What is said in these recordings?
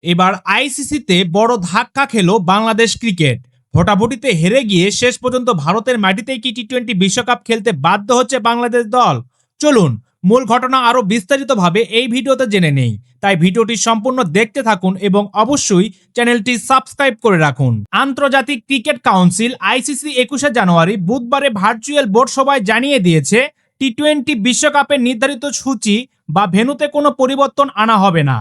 এবার আইসিসিতে বড় ধাক্কা খেলো বাংলাদেশ ক্রিকেট। ভোটাভুটিতে হেরে গিয়ে শেষ পর্যন্ত ভারতের মাটিতেই কি টি-20 বিশ্বকাপ খেলতে বাধ্য হচ্ছে বাংলাদেশ দল। চলুন মূল ঘটনা আরো বিস্তারিতভাবে এই ভিডিওতে জেনে নেই। তাই ভিডিওটি সম্পূর্ণ দেখতে থাকুন এবং অবশ্যই চ্যানেলটি সাবস্ক্রাইব করে রাখুন। আন্তর্জাতিক ক্রিকেট কাউন্সিল আইসিসি 21শে জানুয়ারি বুধবারে ভার্চুয়াল বোর্ড সভায় জানিয়ে দিয়েছে টি-20 বিশ্বকাপের নির্ধারিত সূচি বা ভেন্যুতে কোনো পরিবর্তন আনা হবে না।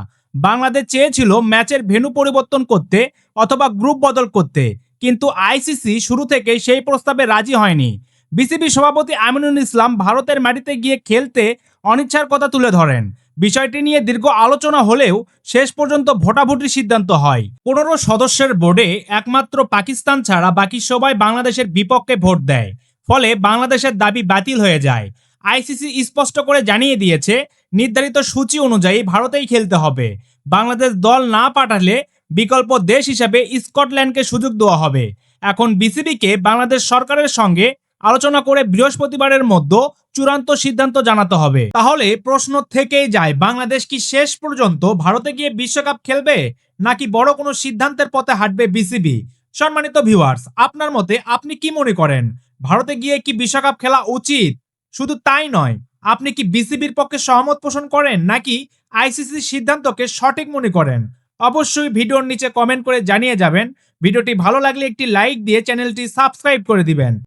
বাংলাদেশ চেয়েছিল ম্যাচের ভেন্যু পরিবর্তন করতে অথবা গ্রুপ বদল করতে, কিন্তু আইসিসি শুরু থেকে সেই প্রস্তাবে রাজি হয়নি। বিসিবি সভাপতি আমিনুল ইসলাম ভারতের মাটিতে গিয়ে খেলতে অনিচ্ছার কথা তুলে ধরেন। বিষয়টি নিয়ে দীর্ঘ আলোচনা হলেও শেষ পর্যন্ত ভোটাভুটির সিদ্ধান্ত হয়। 15 সদস্যের বোর্ডে একমাত্র পাকিস্তান ছাড়া বাকি সবাই বাংলাদেশের বিপক্ষে ভোট দেয়। ফলে বাংলাদেশের দাবি বাতিল হয়ে যায়। আইসিসি স্পষ্ট করে জানিয়ে দিয়েছে নির্ধারিত সূচি অনুযায়ী ভারতেই খেলতে হবে। বাংলাদেশ দল না পাঠালে বিকল্প দেশ হিসাবে স্কটল্যান্ডকে সুযোগ দেওয়া হবে। এখন বিসিবিকে বাংলাদেশ সরকারের সঙ্গে আলোচনা করে বৃহস্পতিবারের মধ্যে চূড়ান্ত সিদ্ধান্ত জানাতে হবে। তাহলে প্রশ্ন থেকেই যায়, বাংলাদেশ কি শেষ পর্যন্ত ভারতে গিয়ে বিশ্বকাপ খেলবে নাকি বড় কোনো সিদ্ধান্তের পথে হাঁটবে বিসিবি? সম্মানিত ভিউয়ার্স, আপনার মতে আপনি কি মনে করেন? ভারতে গিয়ে কি বিশ্বকাপ খেলা উচিত? শুধু তাই নয়, আপনি কি বিসিবির পক্ষে সহমত পোষণ করেন নাকি আইসিসির সিদ্ধান্তকে সঠিক মনে করেন? অবশ্যই ভিডিওর নিচে কমেন্ট করে জানিয়ে যাবেন। ভিডিওটি ভালো লাগলে একটি লাইক দিয়ে চ্যানেলটি সাবস্ক্রাইব করে দিবেন।